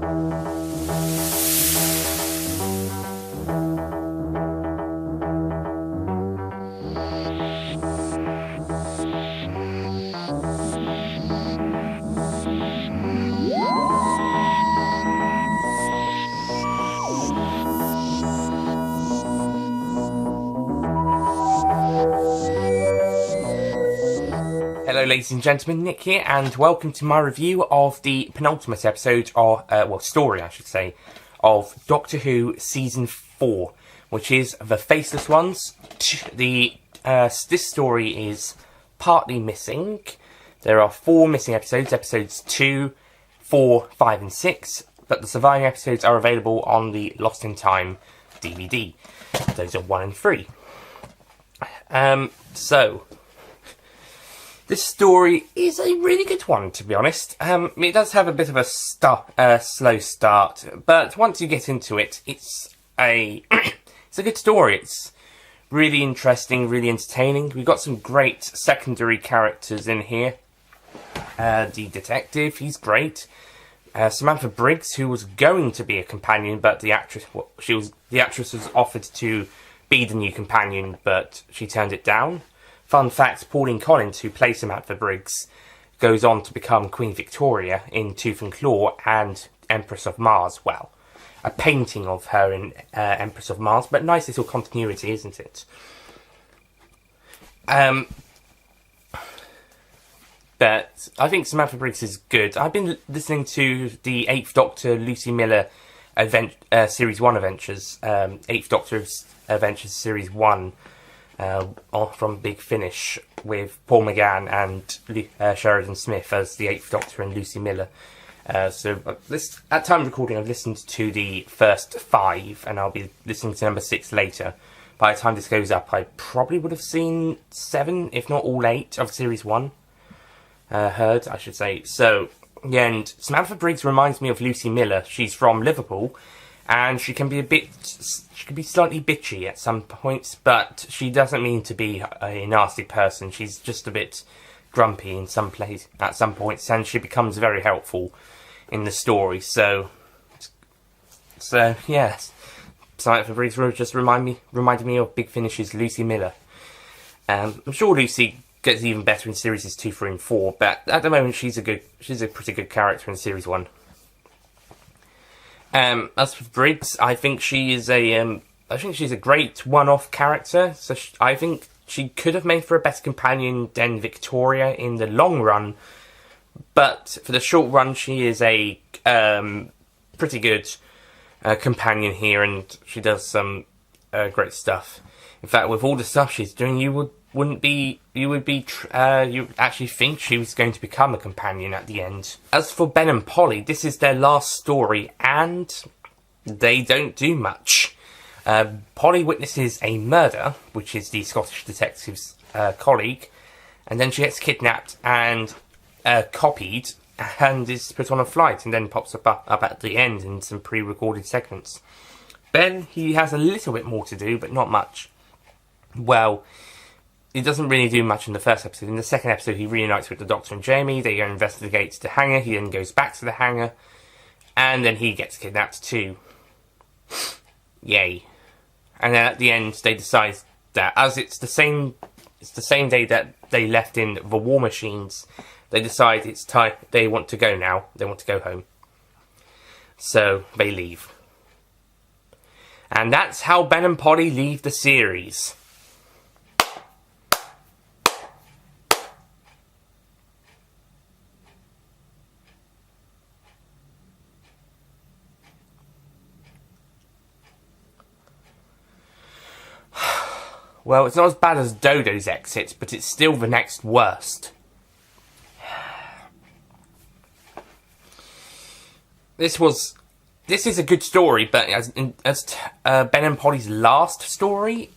Hello ladies and gentlemen, Nick here, and welcome to my review of the penultimate episode, or, story I should say, of Doctor Who Season 4, which is The Faceless Ones. This story is partly missing. There are 4 missing episodes, episodes 2, 4, 5 and 6, but the surviving episodes are available on the Lost in Time DVD. Those are 1 and 3. This story is a really good one, to be honest. It does have a bit of a slow start, but once you get into it, it's a good story. It's really interesting, really entertaining. We've got some great secondary characters in here. The detective, he's great. Samantha Briggs, who was going to be a companion, but the actress was offered to be the new companion, but she turned it down. Fun fact, Pauline Collins, who plays Samantha Briggs, goes on to become Queen Victoria in Tooth and Claw and Empress of Mars. Well, a painting of her in Empress of Mars, but nice little continuity, isn't it? But I think Samantha Briggs is good. I've been listening to the 8th Doctor Lucy Miller Series 1 Adventures, 8th Doctor Adventures Series 1, from Big Finish, with Paul McGann and Sheridan Smith as the 8th Doctor and Lucy Miller. At time of recording, I've listened to the first 5, and I'll be listening to number 6 later. By the time this goes up, I probably would have seen 7, if not all 8, of Series 1. Heard, I should say. So, yeah, and Samantha Briggs reminds me of Lucy Miller. She's from Liverpool, and she can be slightly bitchy at some points, but she doesn't mean to be a nasty person. She's just a bit grumpy at some points, and she becomes very helpful in the story. So yes, Samantha Briggs just reminded me of Big Finish's Lucy Miller. I'm sure Lucy gets even better in series 2, 3, and 4, but at the moment she's a pretty good character in series 1. As for Briggs, I think she's a great one-off character. So I think she could have made for a better companion than Victoria in the long run. But for the short run, she is a pretty good companion here, and she does some great stuff. In fact, with all the stuff she's doing, you actually think she was going to become a companion at the end. As for Ben and Polly, this is their last story, and they don't do much. Polly witnesses a murder, which is the Scottish detective's colleague, and then she gets kidnapped and copied, and is put on a flight, and then pops up at the end in some pre-recorded segments. Ben, he has a little bit more to do, but not much. Well, he doesn't really do much in the first episode. In the second episode, he reunites with the Doctor and Jamie. They go investigate the hangar. He then goes back to the hangar, and then he gets kidnapped too. Yay! And then at the end, they decide that as it's the same day that they left in the War Machines, they decide it's time. They want to go now. They want to go home. So they leave, and that's how Ben and Polly leave the series. Well, it's not as bad as Dodo's exit, but it's still the next worst. This is a good story, but as Ben and Polly's last story,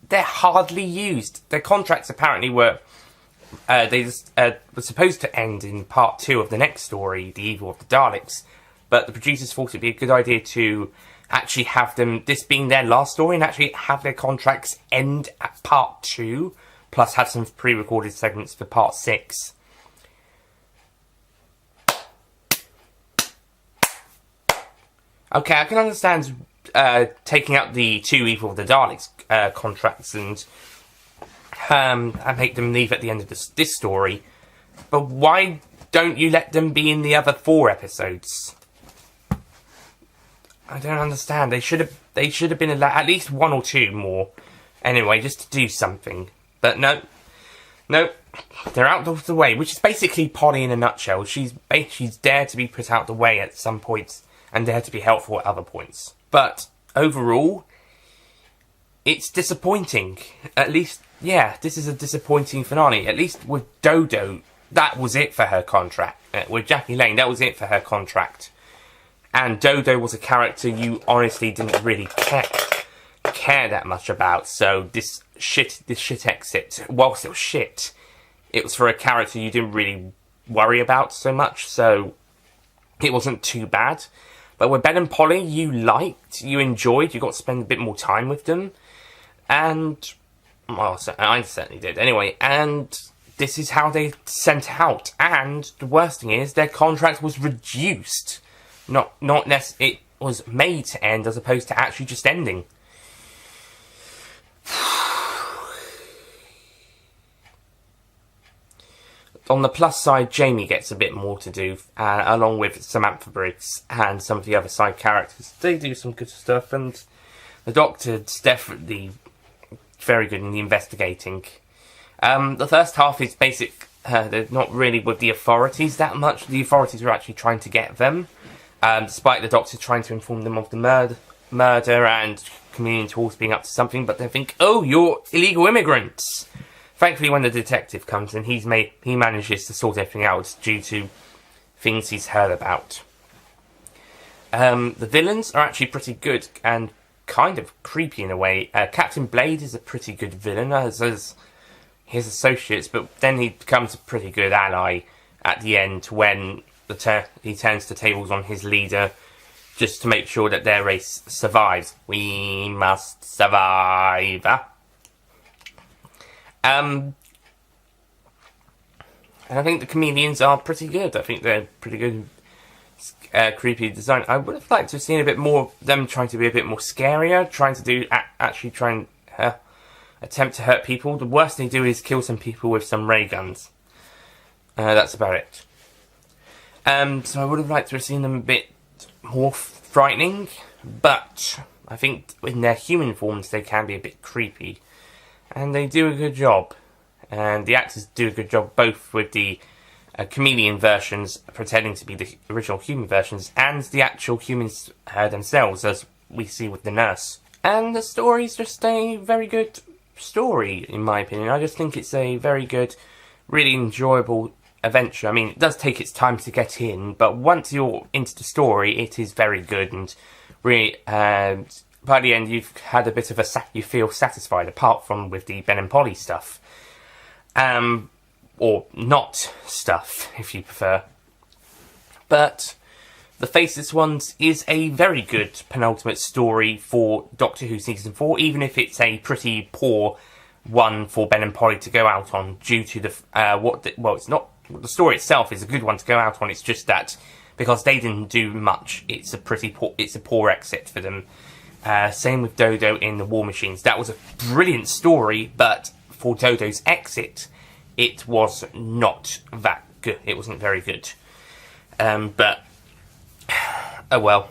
they're hardly used. Their contracts apparently were supposed to end in part 2 of the next story, The Evil of the Daleks, but the producers thought it'd be a good idea to actually have them, this being their last story, and actually have their contracts end at part 2, plus have some pre-recorded segments for part 6. Okay, I can understand taking out the two Evil of the Daleks contracts and make them leave at the end of this story. But why don't you let them be in the other 4 episodes? I don't understand. They should have been allowed at least 1 or 2 more. Anyway, just to do something. But no, they're out of the way, which is basically Polly in a nutshell. She's dared to be put out the way at some points and dared to be helpful at other points. But overall, it's disappointing. At least, yeah, this is a disappointing finale. At least with Dodo, that was it for her contract. With Jackie Lane, that was it for her contract. And Dodo was a character you honestly didn't really care that much about. So this shit exit, whilst it was shit, it was for a character you didn't really worry about so much. So it wasn't too bad. But with Ben and Polly, you liked, you enjoyed, you got to spend a bit more time with them. And, well, I certainly did. Anyway, and this is how they sent out. And the worst thing is, their contract was reduced. It was made to end as opposed to actually just ending. On the plus side, Jamie gets a bit more to do, along with Samantha Briggs and some of the other side characters. They do some good stuff, and the Doctor's definitely very good in the investigating. The first half is basic. They're not really with the authorities that much. The authorities are actually trying to get them, despite the Doctor trying to inform them of the murder and Chameleon Tools being up to something, but they think, oh, you're illegal immigrants. Thankfully, when the detective comes in, he manages to sort everything out due to things he's heard about. The villains are actually pretty good and kind of creepy in a way. Captain Blade is a pretty good villain as his associates, but then he becomes a pretty good ally at the end when he turns the tables on his leader just to make sure that their race survives. We must survive. And I think the chameleons are pretty good. I think they're pretty good, creepy design. I would have liked to have seen a bit more of them trying to be a bit more scarier, actually try and attempt to hurt people. The worst they do is kill some people with some ray guns. That's about it. So I would have liked to have seen them a bit more frightening, but I think in their human forms they can be a bit creepy. And they do a good job. And the actors do a good job both with the chameleon versions pretending to be the original human versions and the actual humans themselves, as we see with the nurse. And the story's just a very good story, in my opinion. I just think it's a very good, really enjoyable adventure. I mean, it does take its time to get in, but once you're into the story, it is very good and really... by the end, you've had a bit of you feel satisfied, apart from with the Ben and Polly stuff. Or not stuff, if you prefer. But The Faceless Ones is a very good penultimate story for Doctor Who Season 4, even if it's a pretty poor one for Ben and Polly to go out on, due to it's not... The story itself is a good one to go out on, it's just that, because they didn't do much, it's a poor exit for them. Same with Dodo in the War Machines. That was a brilliant story, but for Dodo's exit, it was not that good. It wasn't very good. But oh well.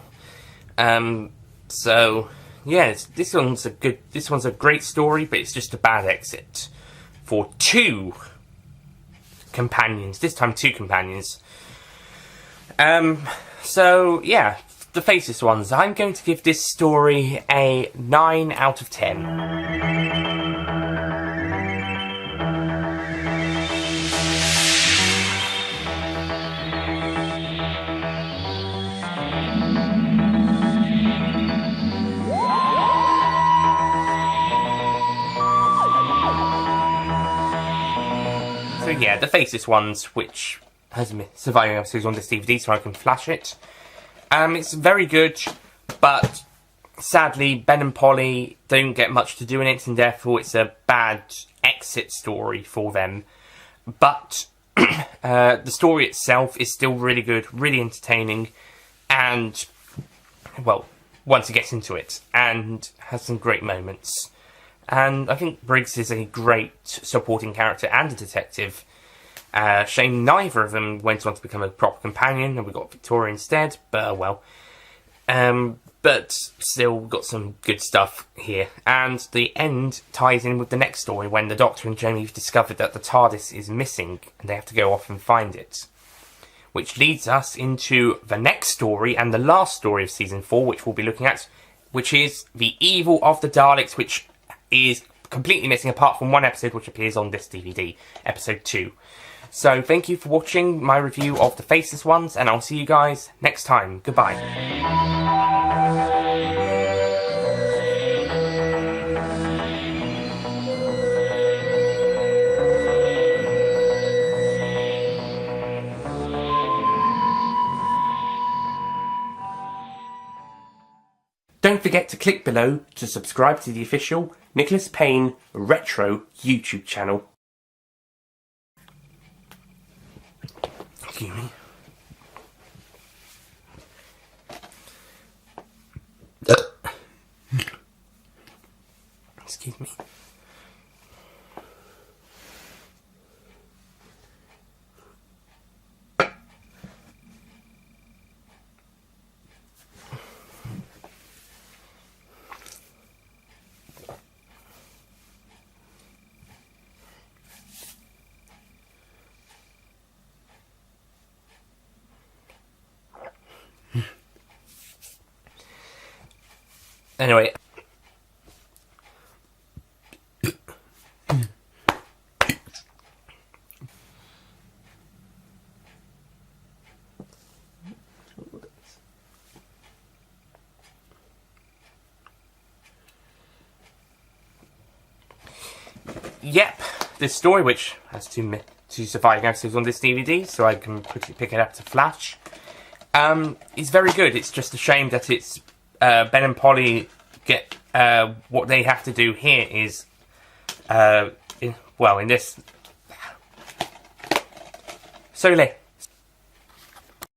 So yeah, this one's a great story, but it's just a bad exit for 2 companions. This time 2 companions. So yeah. The Faceless Ones. I'm going to give this story a 9 out of 10. So yeah, The Faceless Ones, which has surviving episodes on this DVD, so I can flash it. It's very good, but sadly Ben and Polly don't get much to do in it, and therefore it's a bad exit story for them. But the story itself is still really good, really entertaining, and well, once he gets into it, and has some great moments. And I think Briggs is a great supporting character and a detective. Shame neither of them went on to become a proper companion, and we got Victoria instead, but well. But still got some good stuff here. And the end ties in with the next story, when the Doctor and Jamie have discovered that the TARDIS is missing, and they have to go off and find it. Which leads us into the next story, and the last story of Season 4, which we'll be looking at, which is The Evil of the Daleks, which is completely missing apart from one episode which appears on this DVD, episode 2. So thank you for watching my review of the Faceless Ones, and I'll see you guys next time. Goodbye. Don't forget to click below to subscribe to the official Nicholas Payne Retro YouTube channel. Excuse me. Excuse me. Anyway. Yep, this story, which has two surviving episodes on this DVD, so I can quickly pick it up to Flash, is very good. It's just a shame that it's Ben and Polly get what they have to do here is in this. So